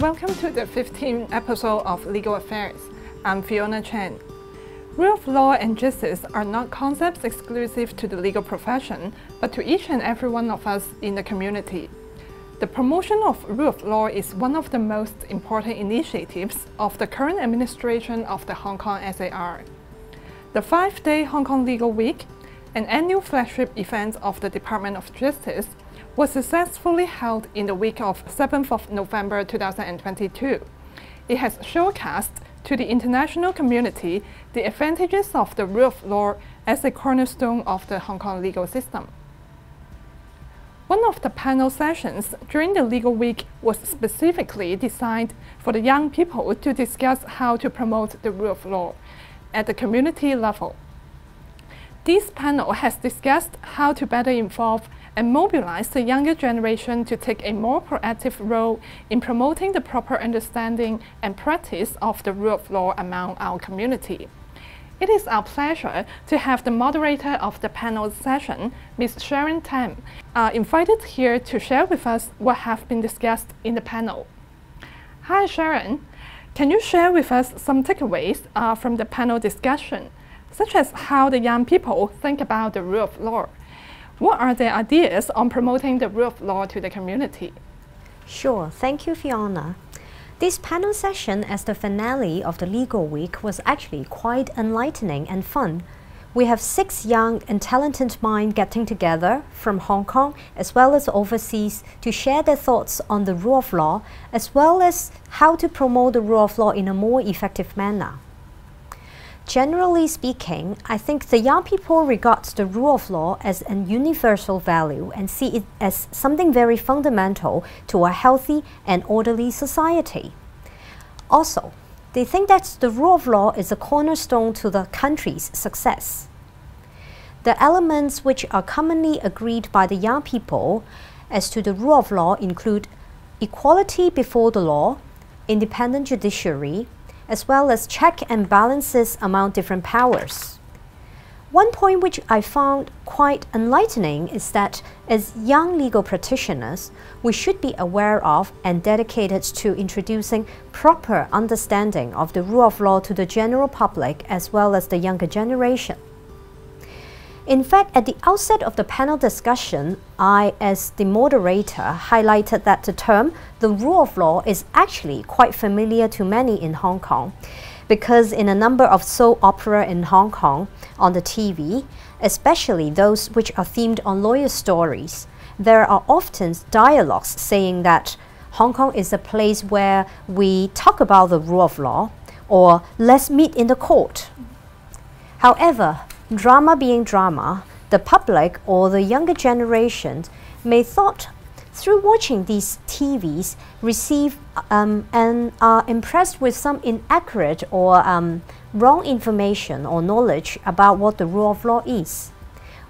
Welcome to the 15th episode of Legal Affairs. I'm Fiona Chan. Rule of law and justice are not concepts exclusive to the legal profession, but to each and every one of us in the community. The promotion of rule of law is one of the most important initiatives of the current administration of the Hong Kong SAR. The 5-day Hong Kong Legal Week, an annual flagship event of the Department of Justice, was successfully held in the week of 7th of November 2022. It has showcased to the international community the advantages of the rule of law as a cornerstone of the Hong Kong legal system. One of the panel sessions during the Legal Week was specifically designed for the young people to discuss how to promote the rule of law at the community level. This panel has discussed how to better involve and mobilize the younger generation to take a more proactive role in promoting the proper understanding and practice of the rule of law among our community. It is our pleasure to have the moderator of the panel session, Ms. Sharon Tam, invited here to share with us what have been discussed in the panel. Hi Sharon, can you share with us some takeaways from the panel discussion, such as how the young people think about the rule of law? What are their ideas on promoting the rule of law to the community? Sure, thank you, Fiona. This panel session as the finale of the Legal Week was actually quite enlightening and fun. We have 6 young and talented minds getting together from Hong Kong as well as overseas to share their thoughts on the rule of law as well as how to promote the rule of law in a more effective manner. Generally speaking, I think the young people regard the rule of law as an universal value and see it as something very fundamental to a healthy and orderly society. Also, they think that the rule of law is a cornerstone to the country's success. The elements which are commonly agreed by the young people as to the rule of law include equality before the law, independent judiciary, as well as check and balances among different powers. One point which I found quite enlightening is that as young legal practitioners, we should be aware of and dedicated to introducing proper understanding of the rule of law to the general public as well as the younger generation. In fact, at the outset of the panel discussion, I, as the moderator, highlighted that the term the rule of law is actually quite familiar to many in Hong Kong, because in a number of soap opera in Hong Kong on the TV, especially those which are themed on lawyer stories, there are often dialogues saying that Hong Kong is a place where we talk about the rule of law, or let's meet in the court. However, drama being drama, the public or the younger generation may thought through watching these TVs receive and are impressed with some inaccurate or wrong information or knowledge about what the rule of law is,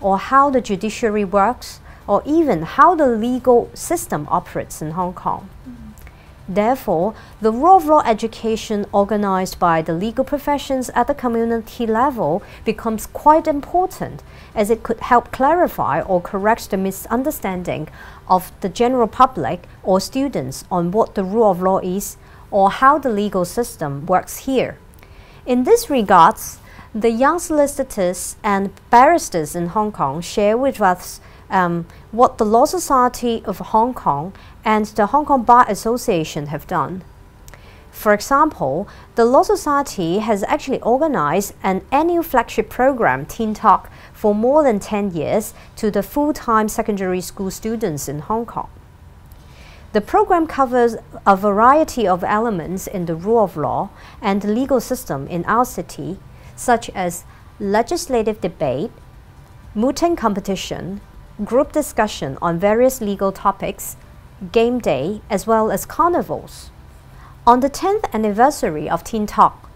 or how the judiciary works, or even how the legal system operates in Hong Kong. Therefore, the rule of law education organized by the legal professions at the community level becomes quite important, as it could help clarify or correct the misunderstanding of the general public or students on what the rule of law is or how the legal system works here. In this regards, the young solicitors and barristers in Hong Kong share with us what the Law Society of Hong Kong and the Hong Kong Bar Association have done. For example, the Law Society has actually organized an annual flagship program, Teen Talk, for more than 10 years to the full-time secondary school students in Hong Kong. The program covers a variety of elements in the rule of law and the legal system in our city, such as legislative debate, mooting competition, group discussion on various legal topics, game day, as well as carnivals. On the 10th anniversary of Teen Talk,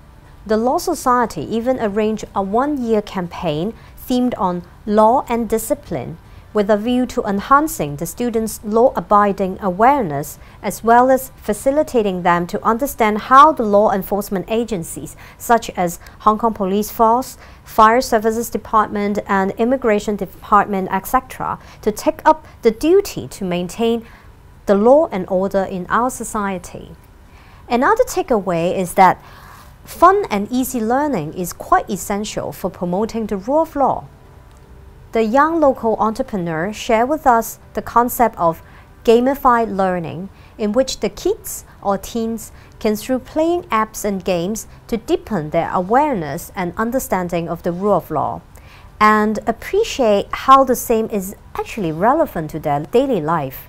the Law Society even arranged a 1-year campaign themed on law and discipline, with a view to enhancing the students' law-abiding awareness as well as facilitating them to understand how the law enforcement agencies such as Hong Kong Police Force, Fire Services Department and Immigration Department, etc., to take up the duty to maintain the law and order in our society. Another takeaway is that fun and easy learning is quite essential for promoting the rule of law. The young local entrepreneur shared with us the concept of gamified learning, in which the kids or teens can, through playing apps and games, to deepen their awareness and understanding of the rule of law, and appreciate how the same is actually relevant to their daily life,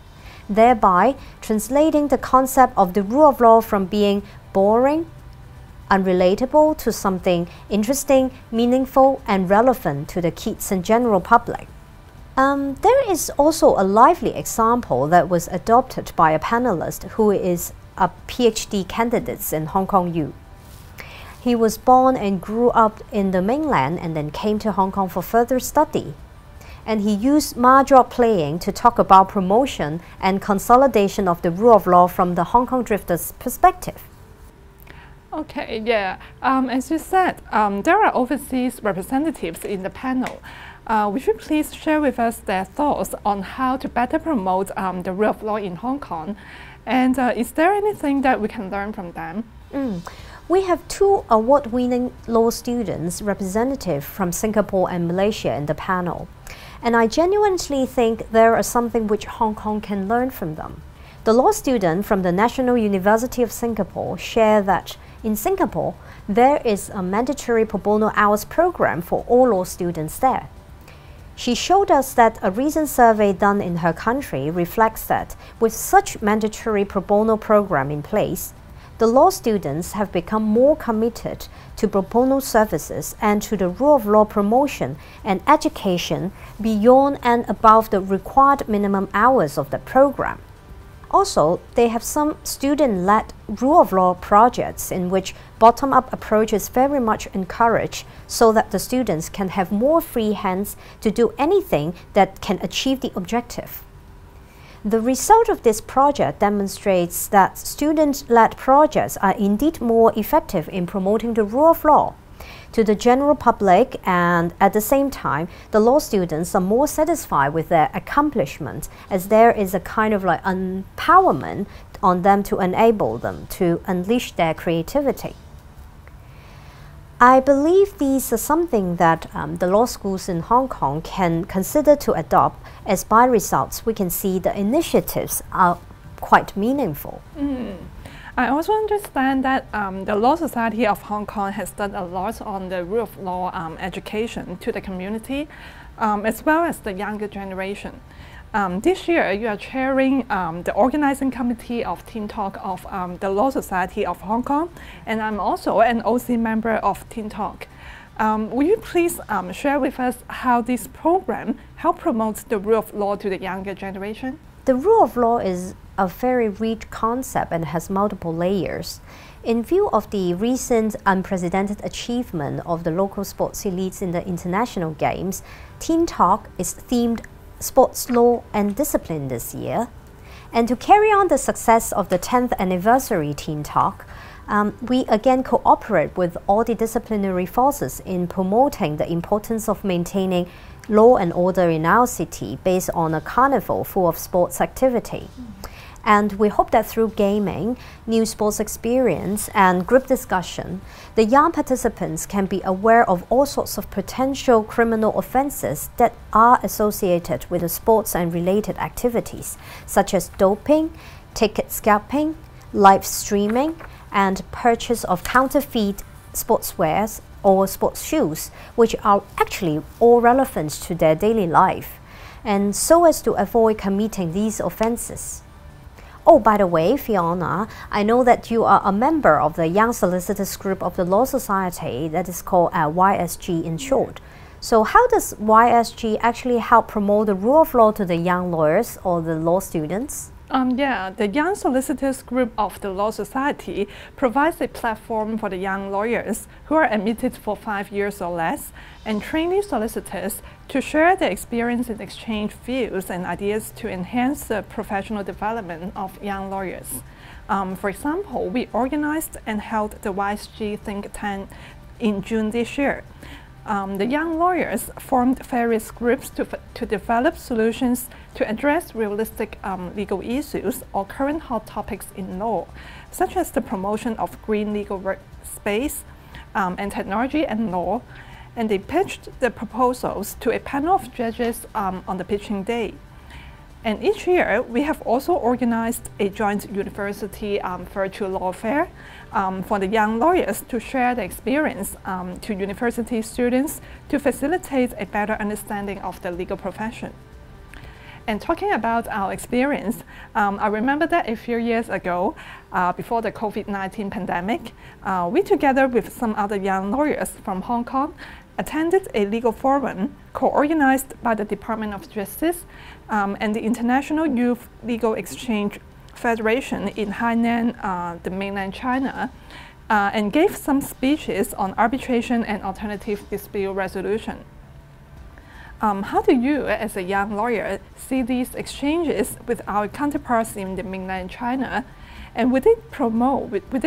thereby translating the concept of the rule of law from being boring, unrelatable, to something interesting, meaningful, and relevant to the kids and general public. There is also a lively example that was adopted by a panelist who is a PhD candidate in Hong Kong U. He was born and grew up in the mainland and then came to Hong Kong for further study. And he used mahjong playing to talk about promotion and consolidation of the rule of law from the Hong Kong drifters' perspective. Okay, yeah. As you said, there are overseas representatives in the panel. Would you please share with us their thoughts on how to better promote the rule of law in Hong Kong? And is there anything that we can learn from them? We have two award-winning law students representative from Singapore and Malaysia in the panel. And I genuinely think there is something which Hong Kong can learn from them. The law student from the National University of Singapore shared that in Singapore, there is a mandatory pro bono hours program for all law students there. She showed us that a recent survey done in her country reflects that with such mandatory pro bono program in place, the law students have become more committed to pro bono services and to the rule of law promotion and education beyond and above the required minimum hours of the program. Also, they have some student-led rule of law projects in which bottom-up approach is very much encouraged so that the students can have more free hands to do anything that can achieve the objective. The result of this project demonstrates that student-led projects are indeed more effective in promoting the rule of law to the general public, and at the same time, the law students are more satisfied with their accomplishment, as there is a kind of like empowerment on them to enable them to unleash their creativity. I believe these are something that the law schools in Hong Kong can consider to adopt, as by results we can see the initiatives are quite meaningful. I also understand that the Law Society of Hong Kong has done a lot on the rule of law education to the community, as well as the younger generation. This year, you are chairing the organizing committee of Teen Talk of the Law Society of Hong Kong, and I'm also an OC member of Teen Talk. Will you please share with us how this program helps promote the rule of law to the younger generation? The rule of law is a very rich concept and has multiple layers. In view of the recent unprecedented achievement of the local sports elites in the international games, Teen Talk is themed Sports Law and Discipline this year. And to carry on the success of the 10th anniversary Teen Talk, we again cooperate with all the disciplinary forces in promoting the importance of maintaining law and order in our city based on a carnival full of sports activity. And we hope that through gaming, new sports experience, and group discussion, the young participants can be aware of all sorts of potential criminal offenses that are associated with the sports and related activities, such as doping, ticket scalping, live streaming, and purchase of counterfeit sportswear or sports shoes, which are actually all relevant to their daily life, and so as to avoid committing these offenses. Oh, by the way, Fiona, I know that you are a member of the Young Solicitors Group of the Law Society that is called YSG in short. So how does YSG actually help promote the rule of law to the young lawyers or the law students? The Young Solicitors Group of the Law Society provides a platform for the young lawyers who are admitted for 5 years or less and trainee solicitors to share their experience and exchange views and ideas to enhance the professional development of young lawyers. For example, we organized and held the YSG Think Tank in June this year. the young lawyers formed various groups to develop solutions to address realistic legal issues or current hot topics in law, such as the promotion of green legal workspace and technology and law, and they pitched the proposals to a panel of judges on the pitching day. And each year, we have also organized a joint university virtual law fair for the young lawyers to share the experience to university students to facilitate a better understanding of the legal profession. And talking about our experience, I remember that a few years ago, before the COVID-19 pandemic, we together with some other young lawyers from Hong Kong attended a legal forum co-organized by the Department of Justice and the International Youth Legal Exchange Federation in Hainan, the mainland China, and gave some speeches on arbitration and alternative dispute resolution. How do you, as a young lawyer, see these exchanges with our counterparts in the mainland China? And would it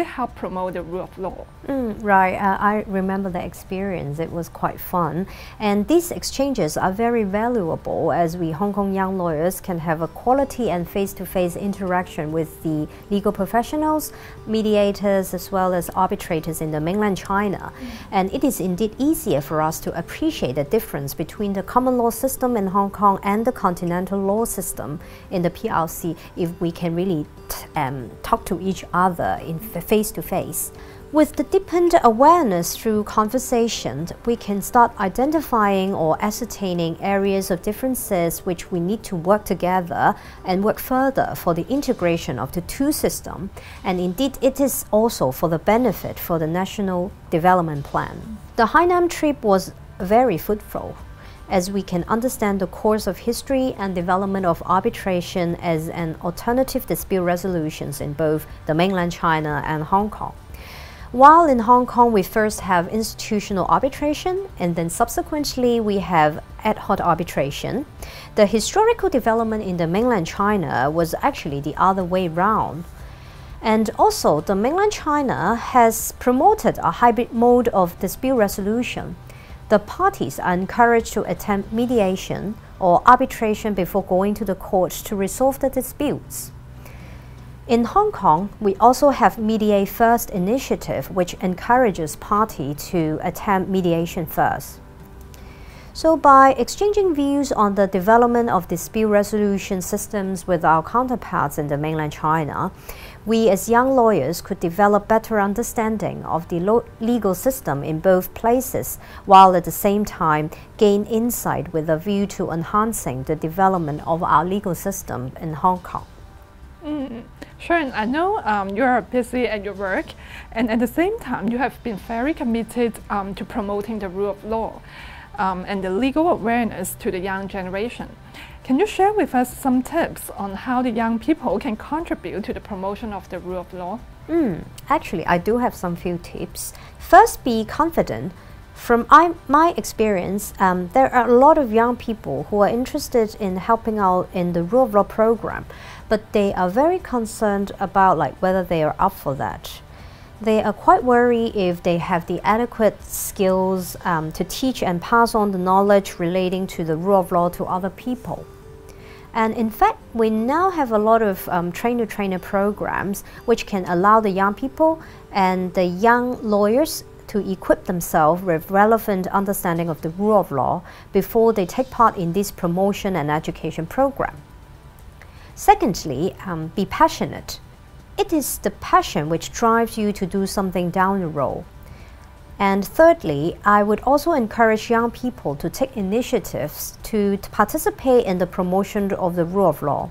help promote the rule of law? Right, I remember the experience. It was quite fun. And these exchanges are very valuable as we Hong Kong young lawyers can have a quality and face-to-face interaction with the legal professionals, mediators, as well as arbitrators in the mainland China. And it is indeed easier for us to appreciate the difference between the common law system in Hong Kong and the continental law system in the PRC if we can really talk to each other in face-to-face. With the deepened awareness through conversation, we can start identifying or ascertaining areas of differences which we need to work together and work further for the integration of the two systems. And indeed, it is also for the benefit for the National Development Plan. The Hainan trip was very fruitful, as we can understand the course of history and development of arbitration as an alternative dispute resolutions in both the mainland China and Hong Kong. While in Hong Kong, we first have institutional arbitration, and then subsequently we have ad hoc arbitration. The historical development in the mainland China was actually the other way round. And also, the mainland China has promoted a hybrid mode of dispute resolution. The parties are encouraged to attempt mediation or arbitration before going to the courts to resolve the disputes. In Hong Kong, we also have Mediate First initiative, which encourages parties to attempt mediation first. So by exchanging views on the development of dispute resolution systems with our counterparts in the mainland China, we as young lawyers could develop better understanding of the legal system in both places, while at the same time gain insight with a view to enhancing the development of our legal system in Hong Kong. Sharon, I know you are busy at your work, and at the same time you have been very committed to promoting the rule of law and the legal awareness to the young generation. Can you share with us some tips on how the young people can contribute to the promotion of the rule of law? Actually, I do have some few tips. First, be confident. From my experience, there are a lot of young people who are interested in helping out in the rule of law program, but they are very concerned about whether they are up for that. They are quite worried if they have the adequate skills to teach and pass on the knowledge relating to the rule of law to other people. And in fact, we now have a lot of trainer-trainer programs which can allow the young people and the young lawyers to equip themselves with relevant understanding of the rule of law before they take part in this promotion and education program. Secondly, be passionate. It is the passion which drives you to do something down the road. And thirdly, I would also encourage young people to take initiatives to participate in the promotion of the rule of law.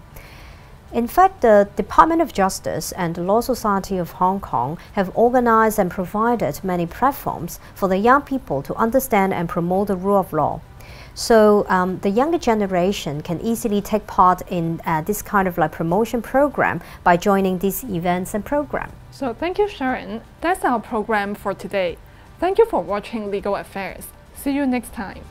In fact, the Department of Justice and the Law Society of Hong Kong have organized and provided many platforms for the young people to understand and promote the rule of law. So the younger generation can easily take part in this kind of promotion program by joining these events and programs. So thank you, Sharon. That's our program for today. Thank you for watching Legal Affairs. See you next time.